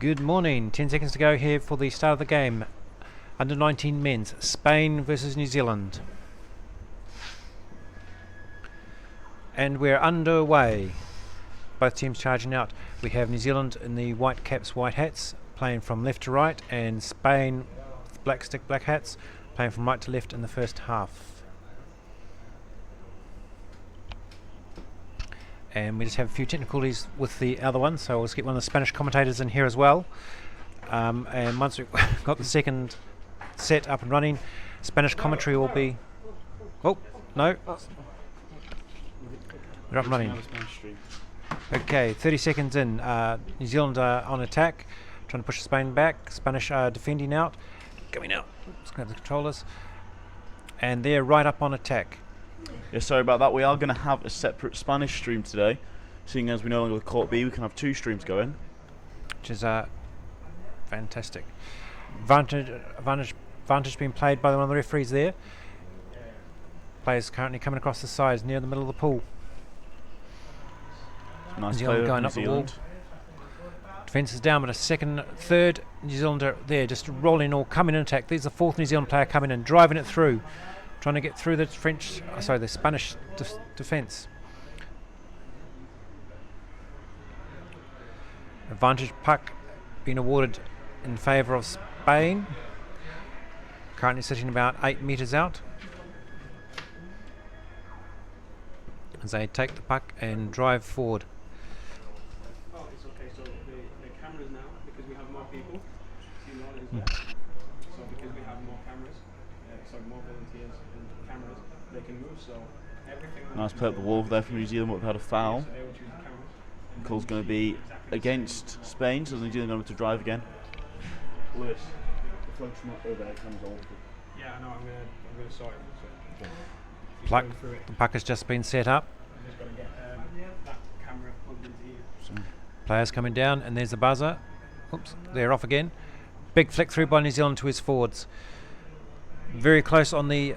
Good morning, 10 seconds to go here for the start of the game. Under 19 men's, Spain versus New Zealand. And we're underway. Both teams charging out. We have New Zealand in the white caps, white hats, playing from left to right, and Spain with black stick, black hats, playing from right to left in the first half. And we just have a few technicalities with the other one, so we'll just get one of the Spanish commentators in here as well. And once we've got the second set up and running, Spanish commentary will be... Oh, no. They're up and running. Okay, 30 seconds in. New Zealand are on attack, trying to push Spain back. Spanish are defending out. Coming out. Just grab the controllers. And they're right up on attack. Yeah, sorry about that. We are going to have a separate Spanish stream today. Seeing as we no longer with Court B, we can have two streams going. Which is fantastic. Advantage being played by one of the referees there. Players currently coming across the sides near the middle of the pool. Nice New Zealand going up the wall. Defence is down, but third New Zealander there, just rolling or coming in attack. There's the fourth New Zealand player coming in, driving it through. Trying to get through the the Spanish defence. Advantage puck being awarded in favour of Spain. Currently sitting about 8 metres out. As they take the puck and drive forward. Oh, it's okay. So the cameras now, because we have more people, so because we have more cameras, more volunteers and cameras, they can move. So everything. Nice play up the wall there from New Zealand, but we've had a foul. So they will choose the cameras. Call's going to be against Spain, so New Zealand going to drive again. Lewis, the flag from overhead comes on. Yeah, I know. I'm gonna sort it. The puck has just been set up. I'm just gonna get that camera plugged into here. Players coming down, and there's the buzzer. Oops, they're off again. Big flick through by New Zealand to his forwards. Very close on the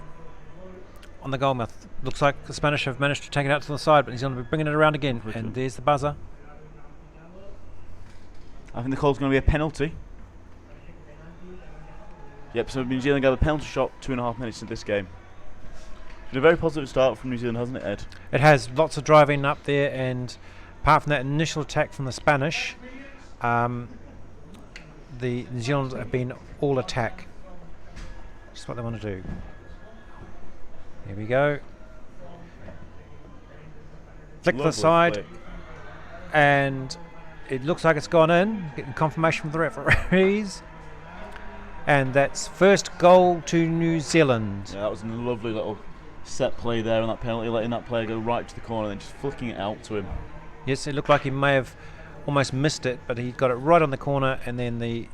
goal mouth. Looks like the Spanish have managed to take it out to the side, but New Zealand will be bringing it around again. And there's the buzzer. I think the call's going to be a penalty. Yep, so New Zealand got a penalty shot 2.5 minutes in this game. Been a very positive start from New Zealand, hasn't it, Ed? It has. Lots of driving up there, and apart from that initial attack from the Spanish, the New Zealand have been all attack. Just what they want to do. Here we go. Flick to the side, flick. And it looks like it's gone in. Getting confirmation from the referees. And that's first goal to New Zealand. Yeah, that was a lovely little set play there on that penalty, letting that player go right to the corner and then just flicking it out to him. Yes, it looked like he may have almost missed it, but he got it right on the corner, and then the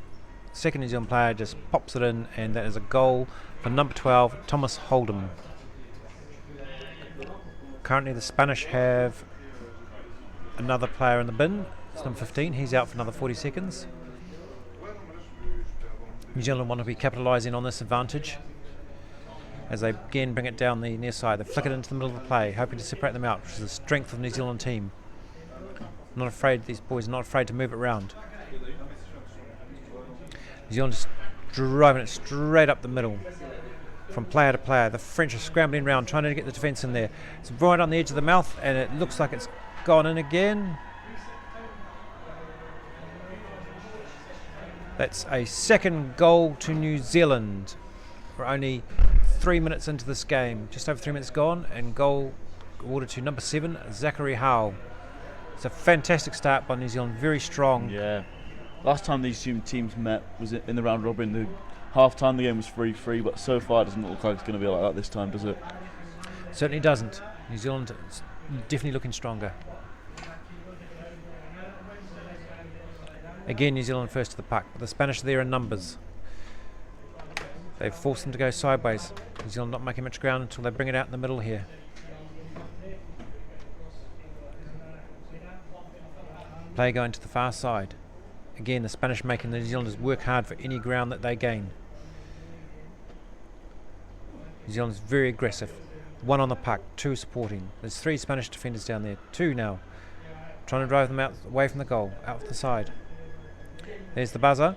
second New Zealand player just pops it in, and that is a goal for number 12, Thomas Hold'em. Currently the Spanish have another player in the bin. It's number 15. He's out for another 40 seconds. New Zealand want to be capitalising on this advantage as they again bring it down the near side. They flick it into the middle of the play, hoping to separate them out, which is the strength of the New Zealand team. Not afraid, these boys are not afraid to move it around. New Zealand just driving it straight up the middle from player to player. The French are scrambling around, trying to get the defence in there. It's right on the edge of the mouth, and it looks like it's gone in again. That's a second goal to New Zealand. We're only 3 minutes into this game. Just over 3 minutes gone, and goal awarded to number 7, Zachary Howe. It's a fantastic start by New Zealand, very strong. Yeah. Last time these two teams met was in the round robin. The half time the game was 3-3, but so far it doesn't look like it's going to be like that this time, does it? Certainly doesn't. New Zealand is definitely looking stronger. Again, New Zealand first to the puck, but the Spanish are there in numbers. They've forced them to go sideways. New Zealand not making much ground until they bring it out in the middle here. Play going to the far side. Again, the Spanish making the New Zealanders work hard for any ground that they gain. New Zealand's very aggressive. One on the puck, two supporting. There's 3 Spanish defenders down there. 2 now. Trying to drive them out away from the goal, out the side. There's the buzzer.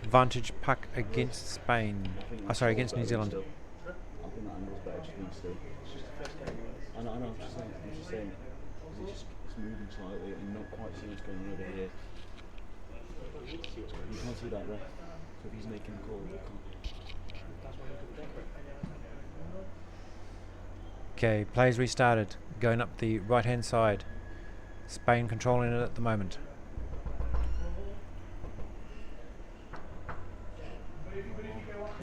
Advantage puck against Spain. Oh, sorry, against New Zealand. I think that angle's better just being still. It's just the first game. I know, I'm just saying, because it's moving slightly and not quite seeing what's going on over here. You can't see that ref. So if he's making a call, you can't. That's why you could be decorate. Okay, plays restarted. Going up the right hand side. Spain controlling it at the moment.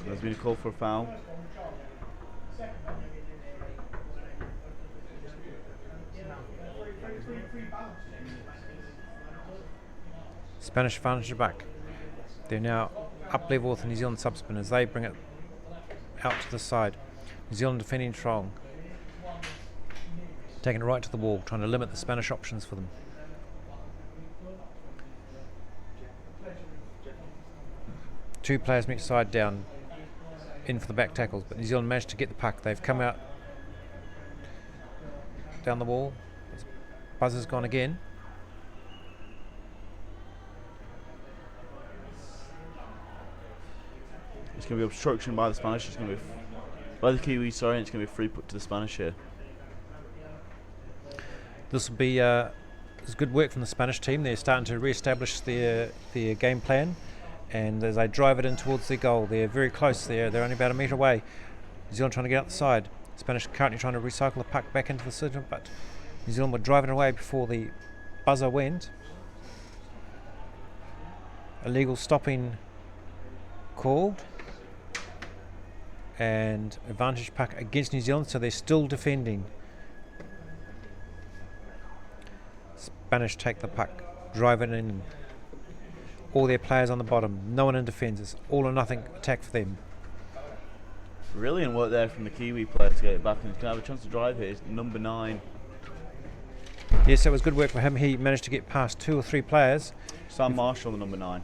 There's been a call for a foul. Spanish advantage back. They're now up level with the New Zealand subspin as they bring it out to the side. New Zealand defending strong. Taking it right to the wall, trying to limit the Spanish options for them. Two players from each side down in for the back tackles, but New Zealand managed to get the puck. They've come out down the wall. Buzzer's gone again. It's going to be obstruction by the Spanish. It's going to be by the Kiwis. Sorry, and it's going to be a free put to the Spanish here. This will be it's good work from the Spanish team. They're starting to re-establish their game plan, and as they drive it in towards their goal, they're very close. They're only about a metre away. New Zealand trying to get out the side. Spanish currently trying to recycle the puck back into the center, but New Zealand were driving away before the buzzer went. Illegal stopping called, and advantage puck against New Zealand, so they're still defending. Spanish take the puck, drive it in. All their players on the bottom, no one in defence. It's all or nothing attack for them. Brilliant work there from the Kiwi player to get it back, and he's going to have a chance to drive here. It's number 9. Yes, it was good work for him. He managed to get past 2 or 3 players. Sam Marshall, the number 9.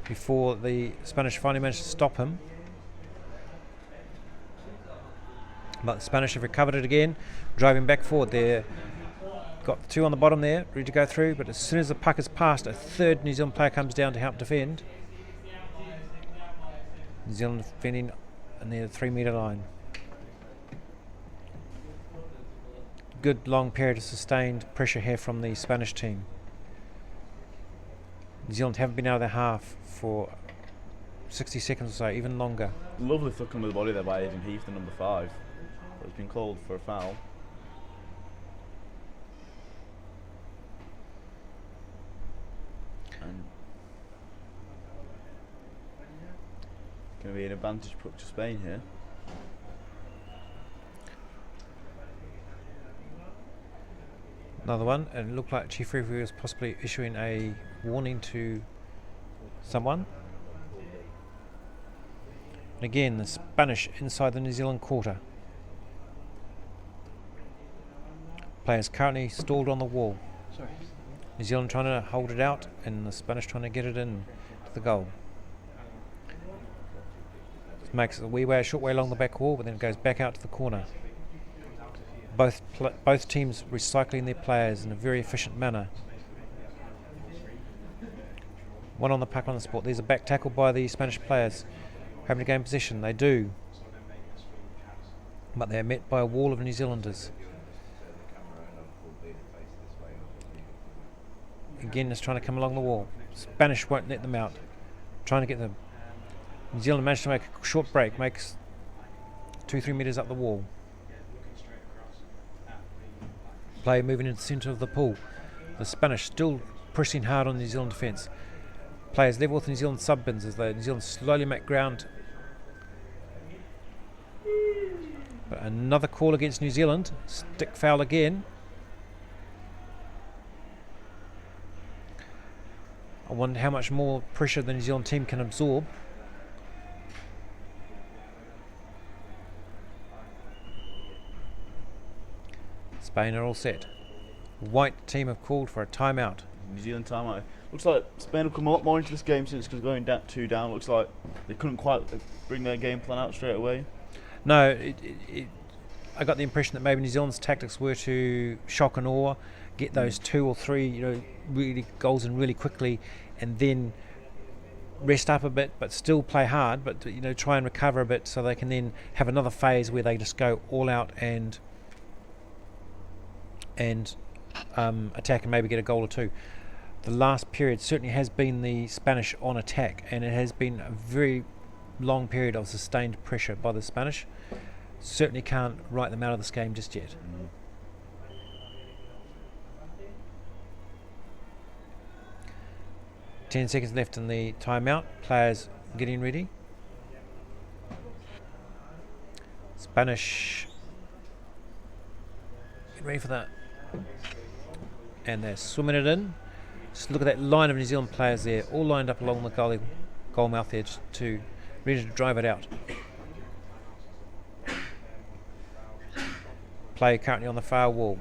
Before the Spanish finally managed to stop him. But the Spanish have recovered it again, driving back forward. They've got 2 on the bottom there, ready to go through, but as soon as the puck is passed, a third New Zealand player comes down to help defend. New Zealand defending near the 3 metre line. Good long period of sustained pressure here from the Spanish team. New Zealand haven't been out of their half for 60 seconds or so, even longer. Lovely flicking with the body there by Aidan Heath, the number 5. It's been called for a foul. And going to be an advantage put to Spain here. Another one, and it looked like Chief Referee was possibly issuing a warning to someone. And again, the Spanish inside the New Zealand quarter. Players currently stalled on the wall. Sorry. New Zealand trying to hold it out, and the Spanish trying to get it in to the goal. This makes it a short way along the back wall, but then it goes back out to the corner. Both teams recycling their players in a very efficient manner. One on the puck on the spot. There's a back tackle by the Spanish players. Having to gain possession, they do. But they're met by a wall of New Zealanders. Again, it's trying to come along the wall. Spanish won't let them out. Trying to get them. New Zealand managed to make a short break, makes 2-3 metres up the wall. Play moving into the centre of the pool. The Spanish still pressing hard on the New Zealand defence. Players level with the New Zealand sub-bins as New Zealand slowly make ground. But another call against New Zealand. Stick foul again. I wonder how much more pressure the New Zealand team can absorb. Spain are all set. White team have called for a timeout. New Zealand timeout. Looks like Spain have come a lot more into this game since because going down 2 down. Looks like they couldn't quite bring their game plan out straight away. No, I got the impression that maybe New Zealand's tactics were to shock and awe, get those 2 or 3, really goals in really quickly, and then rest up a bit, but still play hard, but try and recover a bit, so they can then have another phase where they just go all out and attack and maybe get a goal or 2. The last period certainly has been the Spanish on attack, and it has been a very long period of sustained pressure by the Spanish. Certainly can't write them out of this game just yet. 10 seconds left in the timeout. Players getting ready. Spanish get ready for that. And they're swimming it in. Just look at that line of New Zealand players there, all lined up along the goal mouth edge to ready to drive it out. Play currently on the far wall.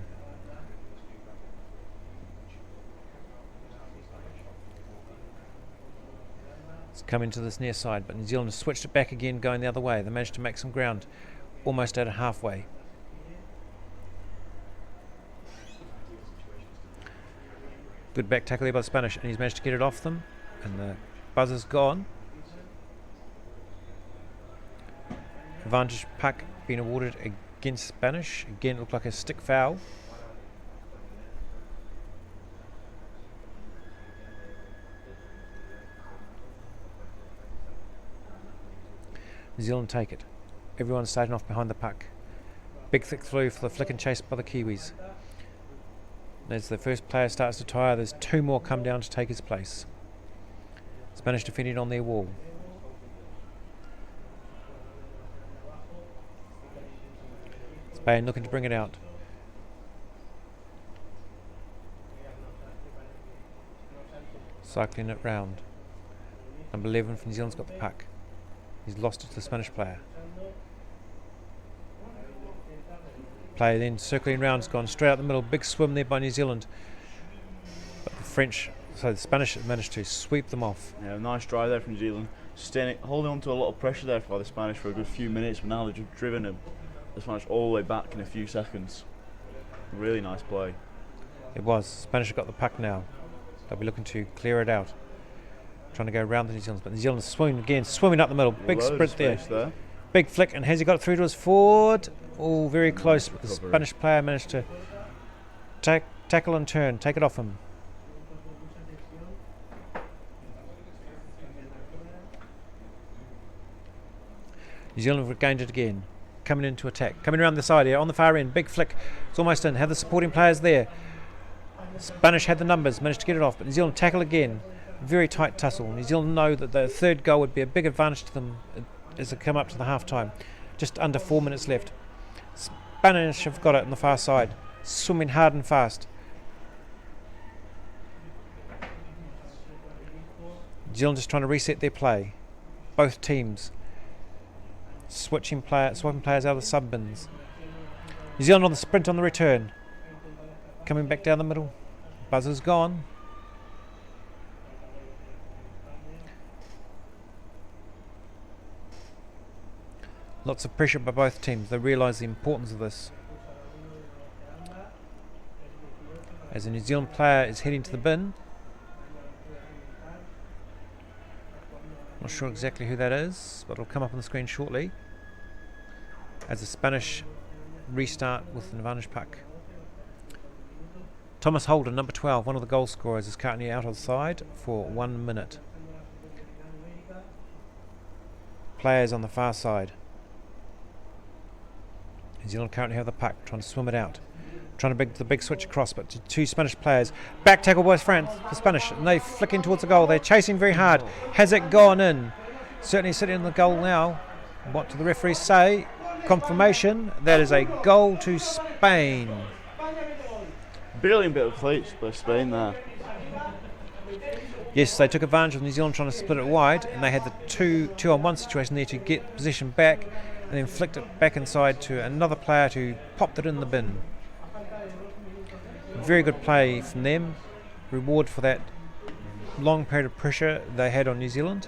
It's coming to this near side, but New Zealand has switched it back again, going the other way. They managed to make some ground, almost at halfway. Good back tackle there by the Spanish, and he's managed to get it off them, and the buzzer's gone. Advantage puck being awarded against Spanish. Again, it looked like a stick foul. New Zealand take it. Everyone's starting off behind the puck. Big thick through for the flick and chase by the Kiwis. As the first player starts to tire, there's 2 more come down to take his place. Spanish defending on their wall. Spain looking to bring it out. Cycling it round. Number 11 from New Zealand's got the puck. He's lost it to the Spanish player. Player then circling round, has gone straight out the middle. Big swim there by New Zealand. But the Spanish have managed to sweep them off. Yeah, nice drive there from New Zealand. Holding on to a lot of pressure there for the Spanish for a good few minutes, but now they've just driven the Spanish all the way back in a few seconds. Really nice play. It was. Spanish have got the puck now. They'll be looking to clear it out. Trying to go around the New Zealanders, but New Zealand swimming again, swimming up the middle. Big sprint there. Big flick, and has he got it through to his forward? Oh, very close, but the Spanish player managed to tackle and turn, take it off him. New Zealand have regained it again, coming into attack, coming around the side here, on the far end, big flick, it's almost in, have the supporting players there. Spanish had the numbers, managed to get it off, but New Zealand tackle again, very tight tussle. New Zealand know that the third goal would be a big advantage to them as they come up to the half time. Just under 4 minutes left. Spanish have got it on the far side, swimming hard and fast. New Zealand just trying to reset their play. Both teams swapping players out of the sub bins. New Zealand on the sprint on the return. Coming back down the middle. Buzzer's gone. Lots of pressure by both teams. They realise the importance of this. As a New Zealand player is heading to the bin. Not sure exactly who that is, but it'll come up on the screen shortly. As the Spanish restart with an advantage puck. Thomas Holden, number 12, one of the goal scorers, is currently out of the side for 1 minute. Players on the far side. New Zealand currently have the puck, trying to swim it out. Trying to the big switch across, but to 2 Spanish players. Back tackle by France, the Spanish, and they flicking towards the goal. They're chasing very hard. Has it gone in? Certainly sitting in the goal now. What do the referees say? Confirmation. That is a goal to Spain. Brilliant bit of play by Spain there. Yes, they took advantage of New Zealand trying to split it wide, and they had the 2-on-1 situation there to get possession back, and then flicked it back inside to another player who popped it in the bin. Very good play from them. Reward for that long period of pressure they had on New Zealand.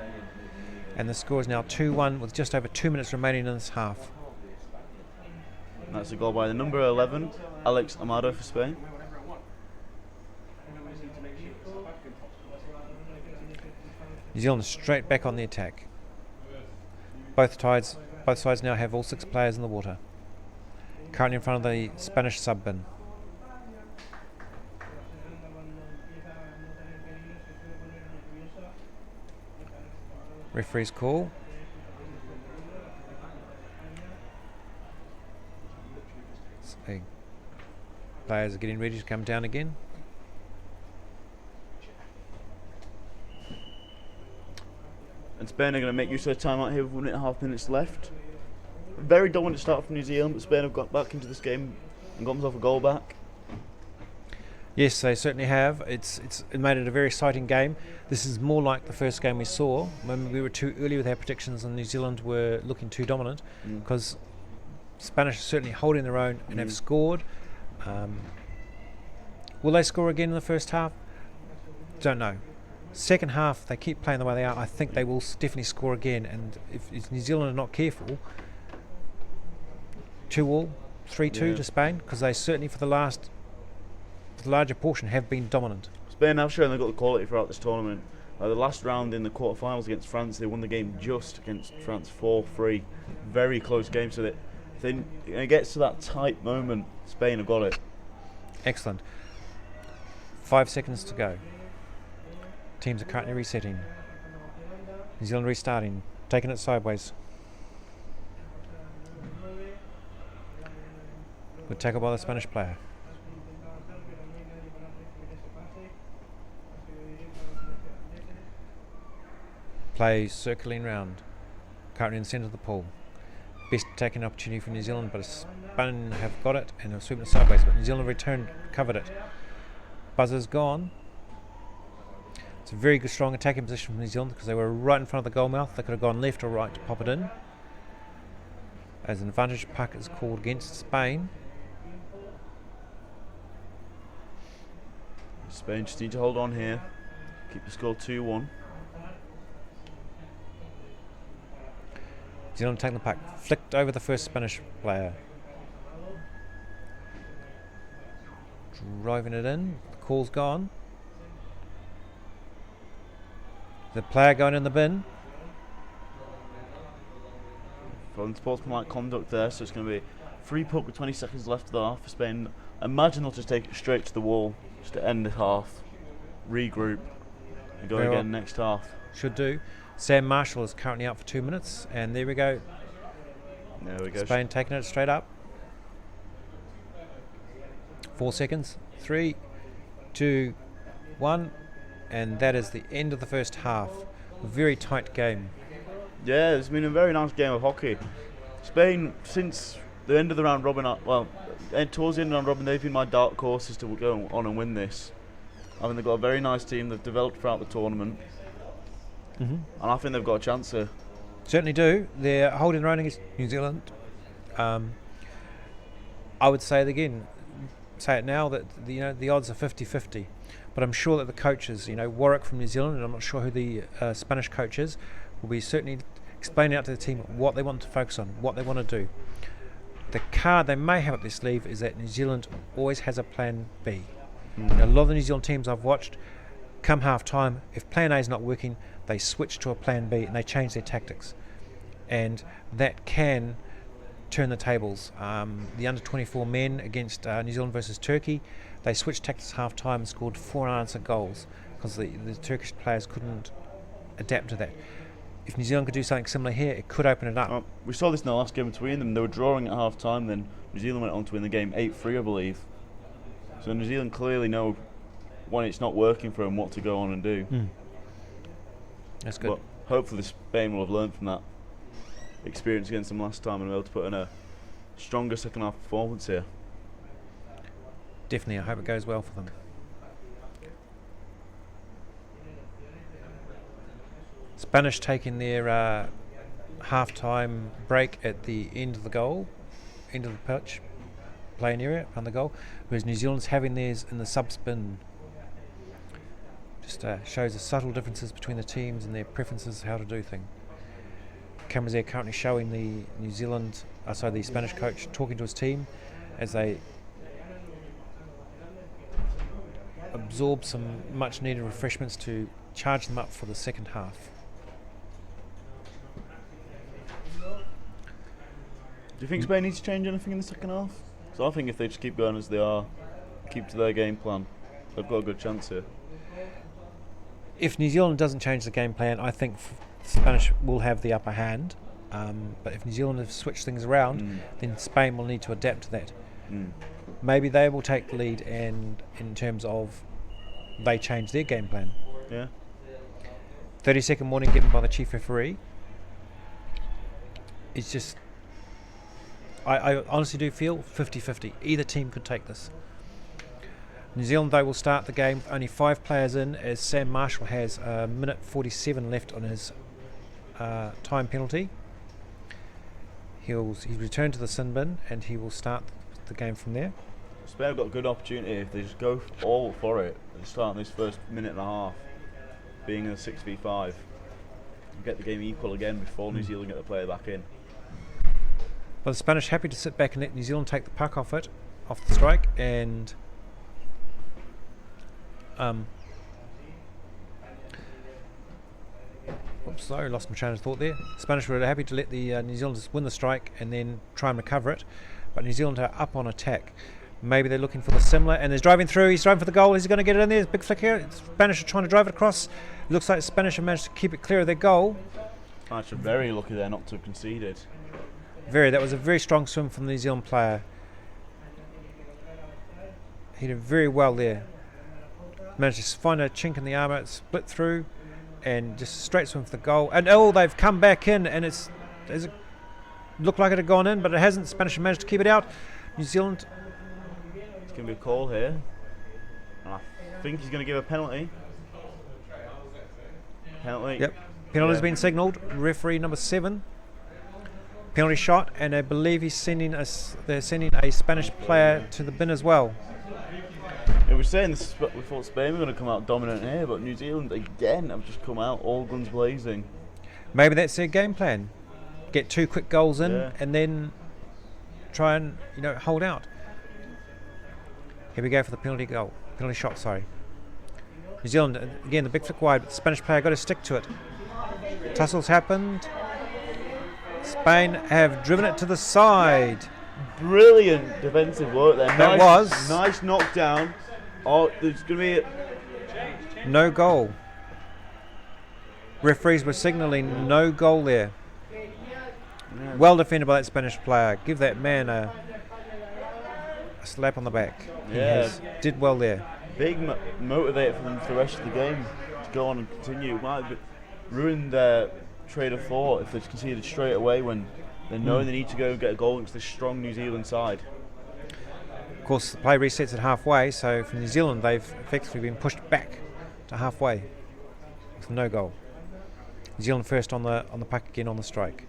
And the score is now 2-1 with just over 2 minutes remaining in this half. And that's a goal by the number 11, Alex Amado for Spain. New Zealand straight back on the attack. Both sides now have all 6 players in the water. Currently in front of the Spanish sub bin. Referee's call. So, players are getting ready to come down again. And Spain are going to make use of their timeout here with 1.5 minutes left. Very dominant start from New Zealand, but Spain have got back into this game and got themselves a goal back. Yes, they certainly have. It made it a very exciting game. This is more like the first game we saw when we were too early with our predictions and New Zealand were looking too dominant, because Spanish are certainly holding their own and have scored. Will they score again in the first half? Don't know. Second half, they keep playing the way they are. I think they will definitely score again. And if New Zealand are not careful, 2-2, 3-2 to Spain, because they certainly for the larger portion have been dominant. Spain have shown they've got the quality throughout this tournament. The last round in the quarterfinals against France, they won the game just against France 4-3. Very close game. So that if it gets to that tight moment, Spain have got it. Excellent. 5 seconds to go. Teams are currently resetting. New Zealand restarting, taking it sideways. Good tackle by the Spanish player. Play circling round. Currently in the centre of the pool. Best attacking opportunity for New Zealand, but Spain have got it and have swept it sideways. But New Zealand returned, covered it. Buzzer's gone. It's a very good, strong attacking position for New Zealand because they were right in front of the goal mouth. They could have gone left or right to pop it in. As an advantage puck is called against Spain. Spain just need to hold on here. Keep the score 2-1. New Zealand taking the puck. Flicked over the first Spanish player. Driving it in. The call's gone. The player going in the bin. From sportsmanlike conduct there, so it's going to be free puck with 20 seconds left of the half for Spain. Imagine they'll just take it straight to the wall, just to end the half, regroup, and go again next half. Should do. Sam Marshall is currently out for 2 minutes, and there we go. There we go. Spain taking it straight up. 4 seconds. 3, 2, 1. And that is the end of the first half. A very tight game. Yeah, it's been a very nice game of hockey. Spain, since the end of the round robin, towards the end of the round robin, they've been my dark horses to go on and win this. I mean, they've got a very nice team. They've developed throughout the tournament. And I think they've got a chance here. Certainly do. They're holding their own against New Zealand. I would say it again, say it now, that the odds are 50-50. But I'm sure that the coaches, Warwick from New Zealand, and I'm not sure who the Spanish coach is, will be certainly explaining out to the team what they want to focus on, what they want to do. The card they may have up their sleeve is that New Zealand always has a plan B. A lot of the New Zealand teams I've watched, come half time, if plan A is not working, they switch to a plan B and they change their tactics. And that can turn the tables. The under-24 men against New Zealand versus Turkey, they switched tactics half time and scored 4 unanswered goals because the Turkish players couldn't adapt to that. If New Zealand could do something similar here, it could open it up. We saw this in the last game between them. They were drawing at half time, then New Zealand went on to win the game 8-3, I believe. So New Zealand clearly know when it's not working for them what to go on and do. That's good. But hopefully Spain will have learned from that experience against them last time and be able to put in a stronger second half performance here. Definitely, I hope it goes well for them. Spanish taking their half-time break at the end of the goal, end of the pitch, playing area, around the goal, whereas New Zealand's having theirs in the sub-spin. Just shows the subtle differences between the teams and their preferences how to do things. Cameras there currently showing the the Spanish coach talking to his team as they absorb some much needed refreshments to charge them up for the second half. Do you think Spain needs to change anything in the second half? So I think if they just keep going as they are, keep to their game plan, they've got a good chance here. If New Zealand doesn't change the game plan, I think Spanish will have the upper hand. But if New Zealand have switched things around, then Spain will need to adapt to that. Maybe they will take the lead, and in terms of they change their game plan. Yeah. 30-second warning given by the chief referee. It's just, I honestly do feel 50-50. Either team could take this. New Zealand, though, will start the game with only 5 players in, as Sam Marshall has a minute 47 left on his time penalty. He's returned to the sin bin, and he will start the game from there. Spain have got a good opportunity if they just go all for it and start in this first minute and a half, being in a 6v5, and get the game equal again before New Zealand get the player back in. Well, the Spanish happy to sit back and let New Zealand take the puck off the strike, and oops, sorry, lost my train of thought there. Spanish were happy to let the New Zealanders win the strike and then try and recover it, but New Zealand are up on attack. Maybe they're looking for the similar, and he's driving for the goal. Is he going to get it in there? Big flick here. Spanish are trying to drive it across. Looks like Spanish have managed to keep it clear of their goal. Spanish are very lucky there not to have conceded. That was a very strong swim from the New Zealand player. He did very well there. Managed to find a chink in the armour, split through, and just straight swim for the goal. And they've come back in, and it looked like it had gone in, but it hasn't. Spanish have managed to keep it out. New Zealand. It's going to be a call here. And I think he's going to give a penalty. Penalty. Yep. Penalty's been signalled. Referee number 7. Penalty shot, and I believe they're sending a Spanish player to the bin as well. Yeah, we're saying this, we thought Spain were going to come out dominant here, but New Zealand again have just come out all guns blazing. Maybe that's their game plan. Get 2 quick goals in, and then try and hold out. Here we go for the penalty shot. Sorry. New Zealand again, the big flick wide, but the Spanish player got to stick to it. Tussles happened. Spain have driven it to the side. Brilliant defensive work there. Nice knockdown. Oh, there's going to be no goal. Referees were signalling no goal there. Yeah. Well defended by that Spanish player. Give that man a slap on the back. Yeah. He did well there. Big motivator for them for the rest of the game to go on and continue. Might have ruined their trade of thought if they conceded straight away when they know they need to go and get a goal against this strong New Zealand side. Of course, the play resets at halfway, so for New Zealand they've effectively been pushed back to halfway with no goal. New Zealand first on the puck again on the strike.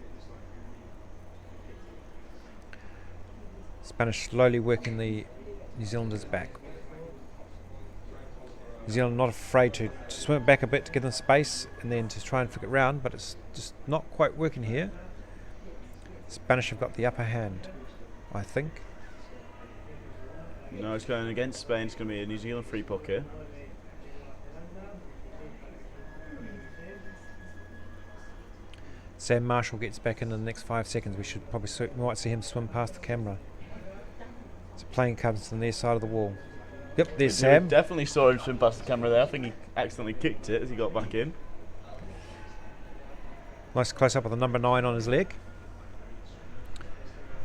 Spanish slowly working the New Zealanders back. New Zealand not afraid to swim it back a bit to give them space and then to try and flick it round, but it's just not quite working here. Spanish have got the upper hand, I think. No, it's going against Spain. It's going to be a New Zealand free puck here. Sam Marshall gets back in the next 5 seconds. We might see him swim past the camera. It's a plane comes to their side of the wall. Yep, there's Sam. Definitely saw him swim past the camera there. I think he accidentally kicked it as he got back in. Nice close up of the number 9 on his leg.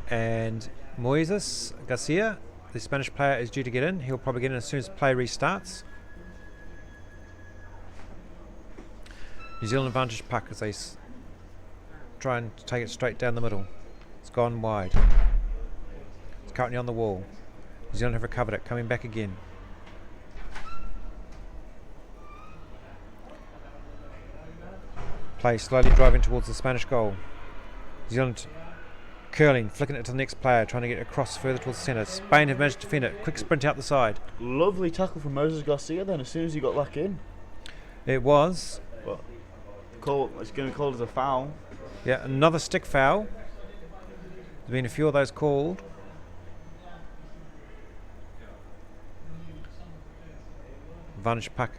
And Moises Garcia, the Spanish player, is due to get in. He'll probably get in as soon as play restarts. New Zealand advantage puck as they try and take it straight down the middle. It's gone wide. It's currently on the wall. New Zealand have recovered it, coming back again. Play slowly driving towards the Spanish goal. New Zealand curling, flicking it to the next player, trying to get across further towards the centre. Spain have managed to defend it. Quick sprint out the side. Lovely tackle from Moses Garcia then as soon as he got back in. It was. Well, it's going to be called as a foul. Yeah, another stick foul. There's been a few of those called. Advantage puck.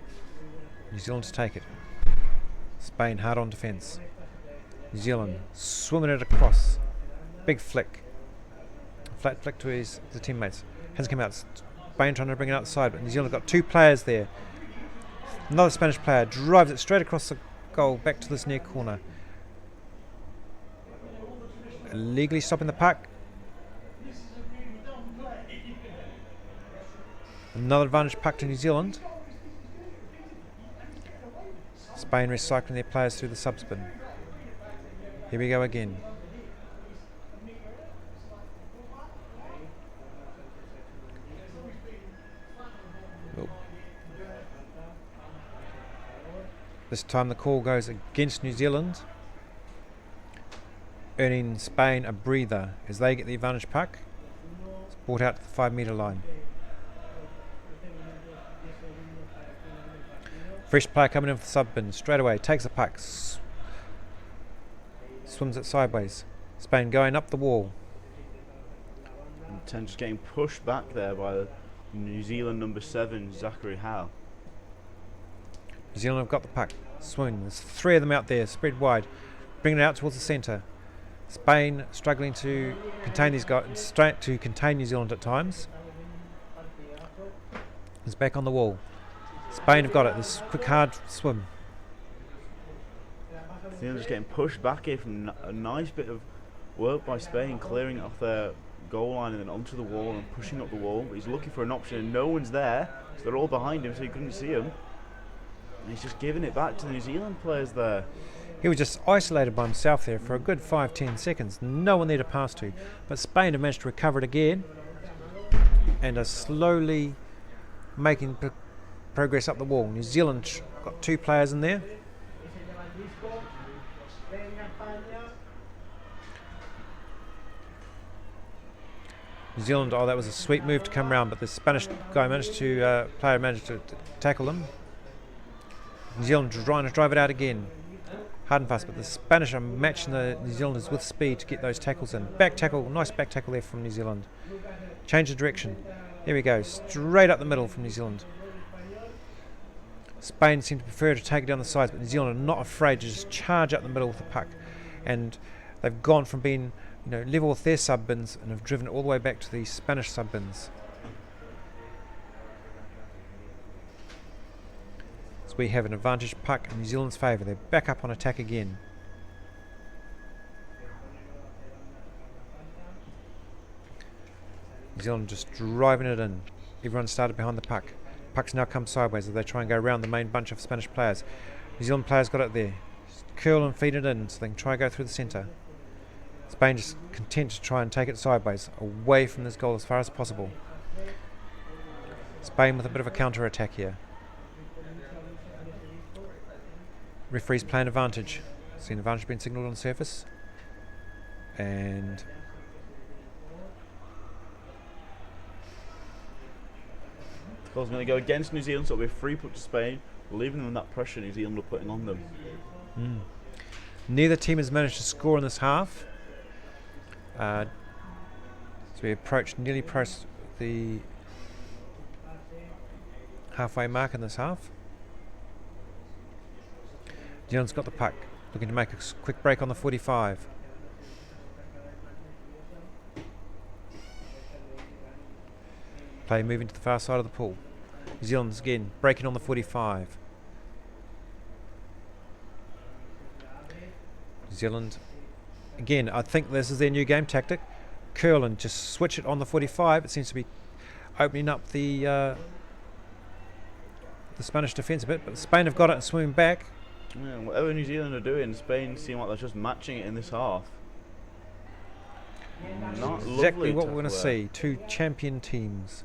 New Zealand to take it. Spain hard on defence. New Zealand swimming it across. Big flick. Flat flick to his teammates. Hasn't come out. Spain trying to bring it outside, but New Zealand got two players there. Another Spanish player drives it straight across the goal back to this near corner. Illegally stopping the puck. Another advantage puck to New Zealand. Spain recycling their players through the subspin. Here we go again. Oh. This time the call goes against New Zealand, earning Spain a breather as they get the advantage puck. It's brought out to the 5 metre line. Fresh player coming in for the sub-bin straight away, takes the puck, swims it sideways. Spain going up the wall. And just getting pushed back there by the New Zealand number 7, Zachary Howe. New Zealand have got the puck, swimming. There's 3 of them out there, spread wide, bringing it out towards the centre. Spain struggling to contain these guys, to contain New Zealand at times. It's back on the wall. Spain have got it. This quick, hard swim. New Zealand just getting pushed back here from a nice bit of work by Spain, clearing it off their goal line and then onto the wall and pushing up the wall. But he's looking for an option and no one's there, so they're all behind him, so he couldn't see him. And he's just giving it back to the New Zealand players there. He was just isolated by himself there for a good 5-10 seconds. No one there to pass to. But Spain have managed to recover it again and are slowly making progress up the wall. New Zealand got 2 players in there. New Zealand, oh, that was a sweet move to come round, but the Spanish guy player managed to tackle him. New Zealand trying to drive it out again. Hard and fast, but the Spanish are matching the New Zealanders with speed to get those tackles in. Back tackle, nice back tackle there from New Zealand. Change of direction. There we go, straight up the middle from New Zealand. Spain seem to prefer to take it down the sides, but New Zealand are not afraid to just charge up the middle with the puck. And they've gone from being level with their sub-bins and have driven it all the way back to the Spanish sub-bins. So we have an advantage puck in New Zealand's favour. They're back up on attack again. New Zealand just driving it in. Everyone started behind the puck. Puck's now come sideways as they try and go around the main bunch of Spanish players. New Zealand players got it there. Just curl and feed it in so they can try and go through the centre. Spain just content to try and take it sideways, away from this goal as far as possible. Spain with a bit of a counter-attack here. Referee's playing advantage. See an advantage being signalled on the surface. And the goal's going to go against New Zealand, so it'll be a free put to Spain, relieving them that pressure New Zealand were putting on them. Neither team has managed to score in this half. So we nearly approached the halfway mark in this half. New Zealand's got the puck, looking to make a quick break on the 45. Play moving to the far side of the pool. New Zealand's again breaking on the 45. New Zealand, again, I think this is their new game tactic. Curl and just switch it on the 45. It seems to be opening up the Spanish defence a bit, but Spain have got it and swimming back. Yeah, whatever New Zealand are doing, Spain seem like they're just matching it in this half. Not exactly what we're going to there. see. 2 champion teams.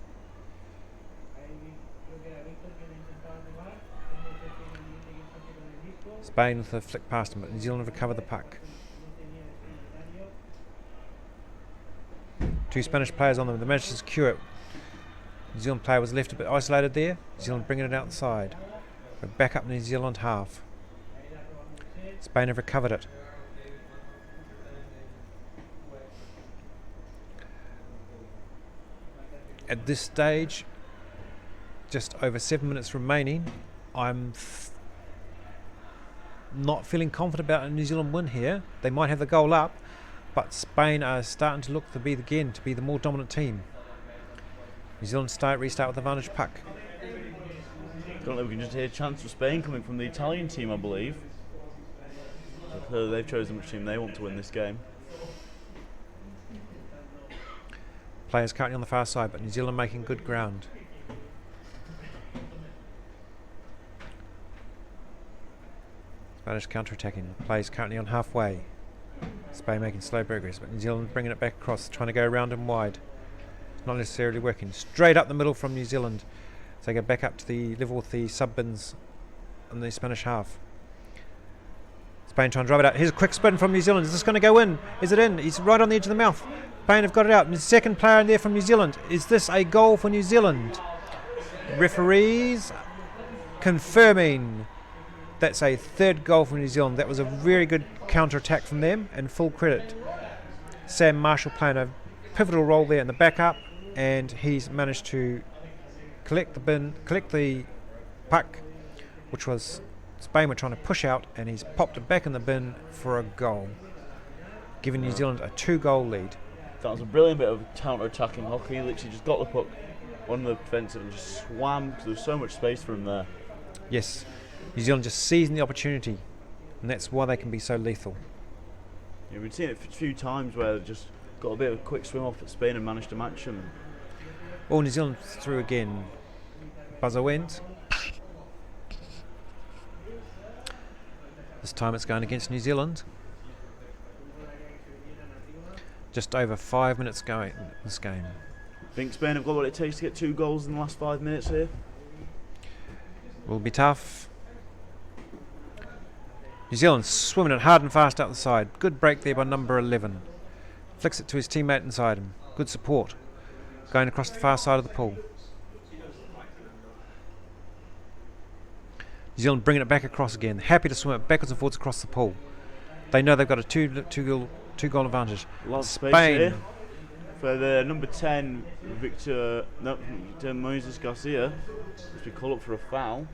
Spain with a flick past them, but New Zealand have recovered the puck. 2 Spanish players on them. They managed to secure it. New Zealand player was left a bit isolated there. New Zealand bringing it outside. We're back up New Zealand half. Spain have recovered it. At this stage, just over 7 minutes remaining, I'm not feeling confident about a New Zealand win here. They might have the goal up, but Spain are starting to look to be the more dominant team. New Zealand restart with advantage puck. Don't know if we can just hear a chance for Spain coming from the Italian team, I believe. They've chosen which team they want to win this game. Players currently on the far side, but New Zealand making good ground. Spanish counter-attacking. Players currently on halfway. Spain making slow progress, but New Zealand bringing it back across, trying to go around and wide. Not necessarily working. Straight up the middle from New Zealand. So they go back up to the level with the sub-bins in the Spanish half. Spain trying to drive it out. Here's a quick spin from New Zealand. Is this going to go in? Is it in? He's right on the edge of the mouth. Spain have got it out. And the second player in there from New Zealand. Is this a goal for New Zealand? Referees confirming that's a third goal for New Zealand. That was a very good counter-attack from them, and full credit. Sam Marshall playing a pivotal role there in the backup, and he's managed to collect the puck, which was Spain were trying to push out, and he's popped it back in the bin for a goal, giving New Zealand a 2-goal lead. That was a brilliant bit of counter-attacking hockey. He literally just got the puck on the defensive and just swam, because there was so much space for him there. Yes, New Zealand just seizing the opportunity, and that's why they can be so lethal. Yeah, we've seen it a few times where they just got a bit of a quick swim off at Spain and managed to match them. All New Zealand through again. Buzzer went. This time it's going against New Zealand. Just over 5 minutes going in this game. Think Spain have got what it takes to get 2 goals in the last 5 minutes here? Will be tough. New Zealand swimming it hard and fast out the side. Good break there by number 11. Flicks it to his teammate inside him. Good support. Going across the far side of the pool. New Zealand bringing it back across again. Happy to swim it backwards and forwards across the pool. They know they've got a two goal advantage. A lot of space Spain here for the number 10, Victor Moses Garcia, which we call up for a foul.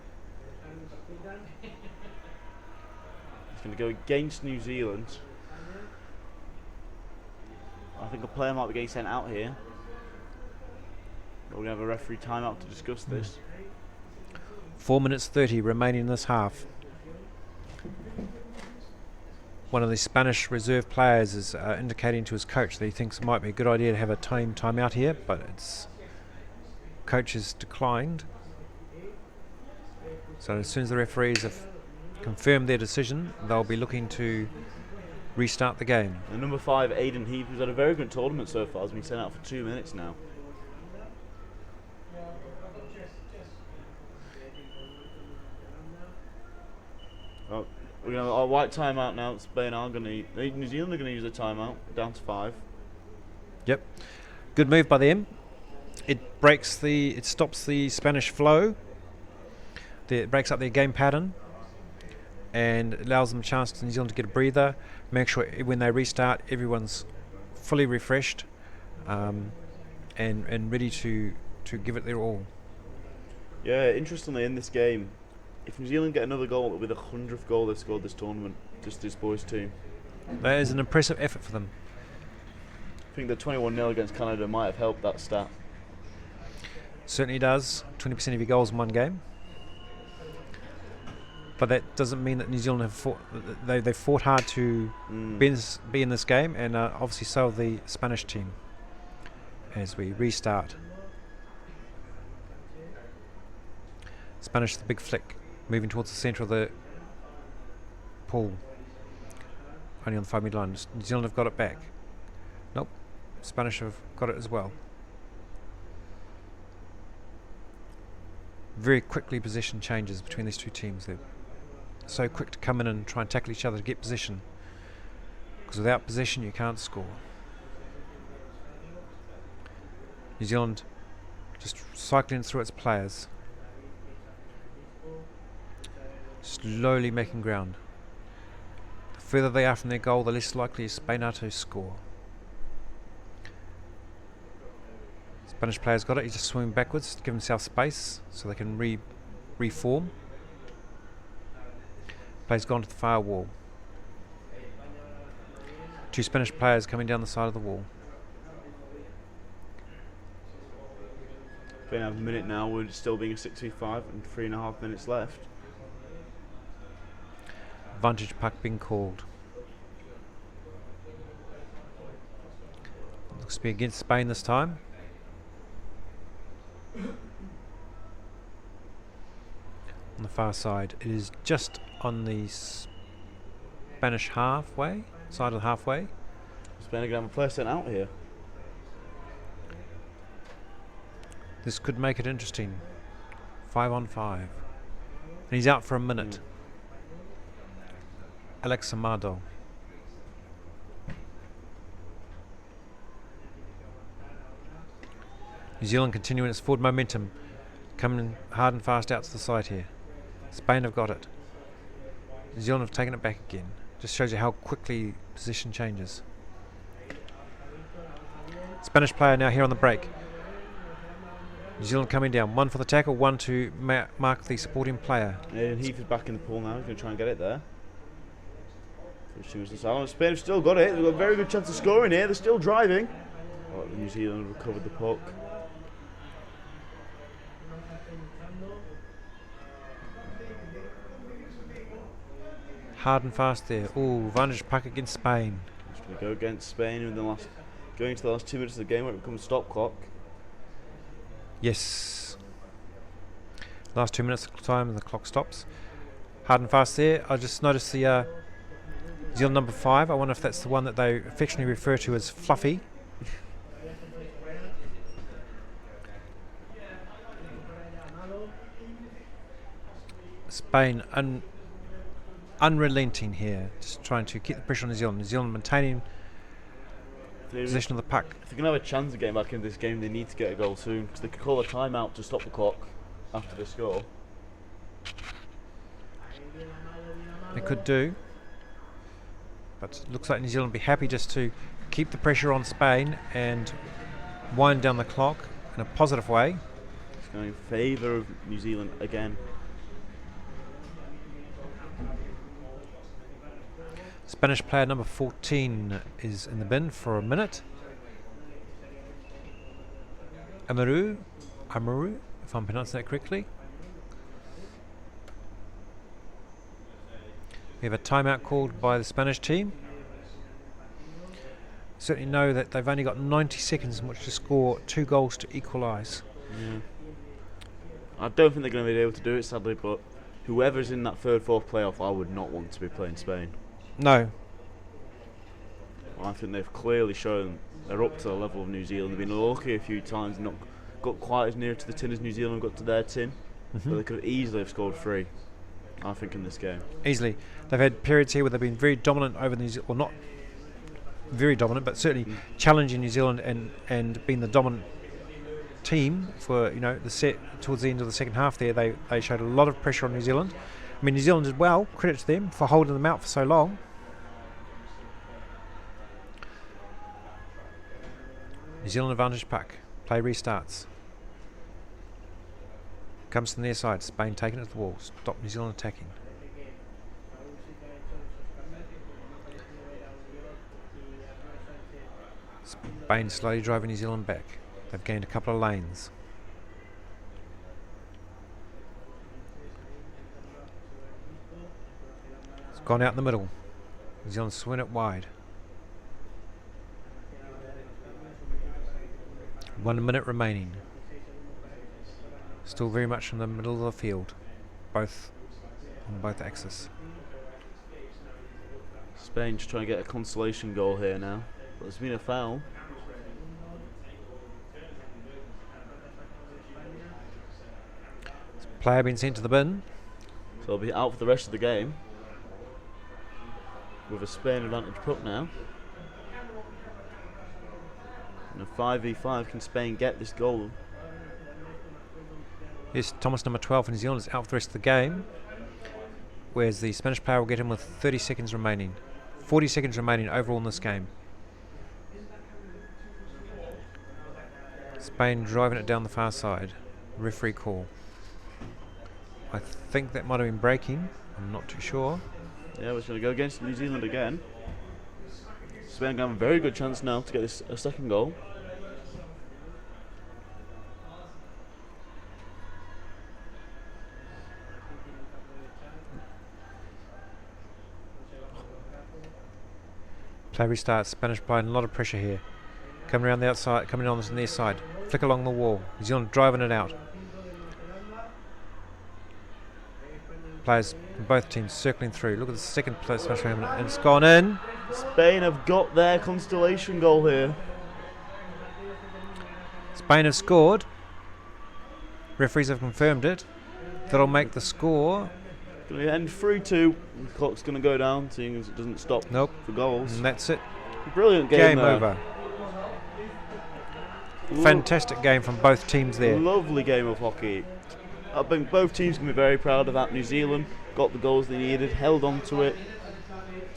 It's going to go against New Zealand. I think a player might be getting sent out here. We're going to have a referee timeout to discuss this. 4 minutes 30 remaining in this half. One of the Spanish reserve players is indicating to his coach that he thinks it might be a good idea to have a timeout here, but its coach has declined. So as soon as the referees have confirmed their decision, they'll be looking to restart the game. And number 5, Aidan Heath, who's had a very good tournament so far, has been sent out for 2 minutes now. Oh, we're going to have a white timeout now. Spain are going to, New Zealand are going to use a timeout, down to 5. Yep, good move by them. It stops the Spanish flow. It breaks up their game pattern, and allows them a chance to New Zealand to get a breather. Make sure when they restart, everyone's fully refreshed, and ready to give it their all. Yeah, interestingly, in this game, if New Zealand get another goal, it'll be the 100th goal they've scored this tournament, just this boys' team. That is an impressive effort for them. I think the 21-0 against Canada might have helped that stat. Certainly does. 20% of your goals in one game. But that doesn't mean that New Zealand have fought. They fought hard to be in this game, and obviously so have the Spanish team. As we restart, Spanish the big flick, moving towards the centre of the pool. Only on the 5-metre line. New Zealand have got it back. Nope, Spanish have got it as well. Very quickly possession changes between these two teams. They're so quick to come in and try and tackle each other to get possession, because without possession you can't score. New Zealand just cycling through its players, slowly making ground. The further they are from their goal, the less likely is Spain are to score. Spanish player's got it. He's just swimming backwards to give himself space so they can reform. Player's gone to the far wall. 2 Spanish players coming down the side of the wall. Been a minute now, we're still being a 6v5 and 3.5 minutes left. Vantage puck being called. Looks to be against Spain this time. On the far side, it is just on the Spanish halfway, side of the halfway. Spain are going to have a player sent out here. This could make it interesting. 5 on 5. And he's out for a minute. Alex Amado. New Zealand continuing its forward momentum. Coming hard and fast out to the side here. Spain have got it. New Zealand have taken it back again. Just shows you how quickly position changes. Spanish player now here on the break. New Zealand coming down. 1 for the tackle, 1 to mark the supporting player. And Heath is back in the pool now. He's going to try and get it there. Spain have still got it. They've got a very good chance of scoring here. They're still driving. Oh, New Zealand recovered the puck. Hard and fast there. Ooh, vantage puck against Spain. Just going to go against Spain in the going into the last 2 minutes of the game where it becomes stop clock. Yes. Last 2 minutes of time and the clock stops. Hard and fast there. I just noticed the New Zealand number 5. I wonder if that's the one that they affectionately refer to as Fluffy. Spain unrelenting here, just trying to keep the pressure on New Zealand. New Zealand maintaining possession of the puck. If they're going to have a chance of getting back into this game, they need to get a goal soon, because they could call a timeout to stop the clock after they score. They could do, but it looks like New Zealand will be happy just to keep the pressure on Spain and wind down the clock in a positive way. It's going in favour of New Zealand again. Spanish player number 14 is in the bin for a minute. Amaru, if I'm pronouncing that correctly. We have a timeout called by the Spanish team. Certainly know that they've only got 90 seconds in which to score 2 goals to equalise. Yeah. I don't think they're going to be able to do it, sadly, but whoever's in that 3rd, 4th playoff, I would not want to be playing Spain. No. I think they've clearly shown they're up to the level of New Zealand. They've been lucky a few times, not got quite as near to the tin as New Zealand got to their tin, but they could easily have scored 3, I think, in this game. Easily. They've had periods here where they've been very dominant over New Zealand, well, not very dominant, but certainly challenging New Zealand and being the dominant team for the set towards the end of the second half. There, they showed a lot of pressure on New Zealand. I mean, New Zealand did well. Credit to them for holding them out for so long. New Zealand advantage puck. Play restarts. Comes from their side. Spain taking it to the wall. Stop New Zealand attacking. Spain slowly driving New Zealand back. They've gained a couple of lanes. It's gone out in the middle. New Zealand swing it wide. 1 minute remaining. Still very much in the middle of the field, on both axes. Spain just trying to get a consolation goal here now. But there's been a foul. Player being sent to the bin. So he'll be out for the rest of the game. With a Spain advantage puck now. In a 5v5, can Spain get this goal? Yes, Thomas number 12 for New Zealand is out for the rest of the game. Whereas the Spanish player will get him with 30 seconds remaining. 40 seconds remaining overall in this game. Spain driving it down the far side. Referee call. I think that might have been breaking. I'm not too sure. Yeah, we're going to go against New Zealand again. Spain going to have a very good chance now to get this a second goal. Play restarts. Spanish applying a lot of pressure here. Coming around the outside, coming on the near side. Flick along the wall. New Zealand driving it out. Players from both teams circling through. Look at the second place, and it's gone in. Spain have got their constellation goal here. Spain have scored. Referees have confirmed it. That'll make the score. Going to end 3-2. The clock's going to go down, seeing as it doesn't stop for goals. And that's it. Brilliant game there. Over. Fantastic game from both teams there. Lovely game of hockey. I think both teams can be very proud of that. New Zealand got the goals they needed, held on to it.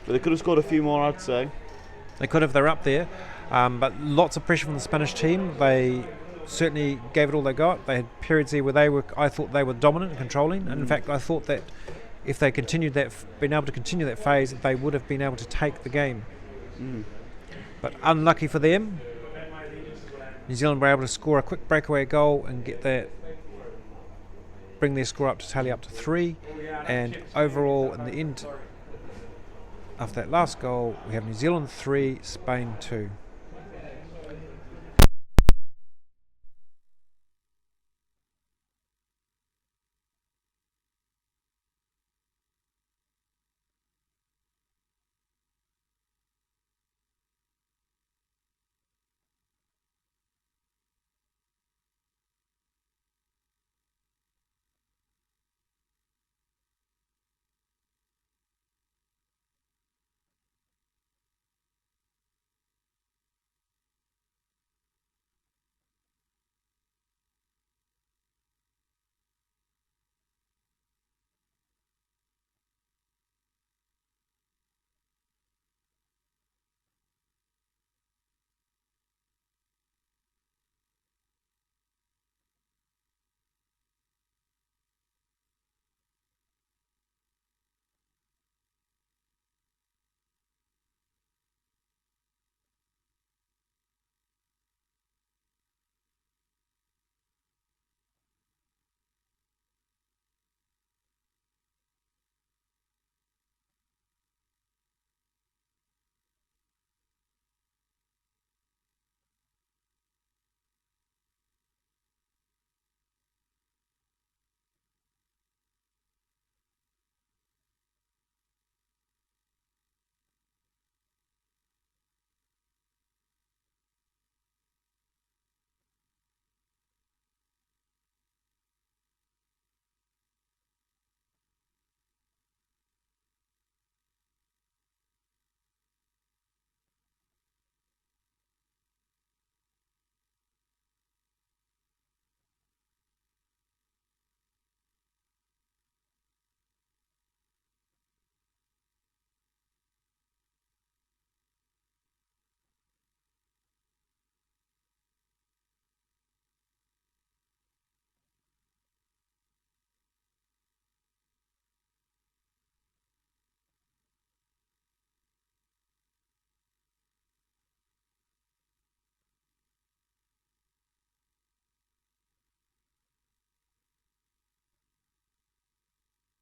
But they could have scored a few more, I'd say. They could have, they're up there. But lots of pressure from the Spanish team. They certainly gave it all they got. They had periods there where I thought they were dominant and controlling. And in fact, I thought that if they continued that, been able to continue that phase, they would have been able to take the game. But unlucky for them, New Zealand were able to score a quick breakaway goal and bring their score up to tally up to 3. And overall, in the end, after that last goal, we have New Zealand 3, Spain 2.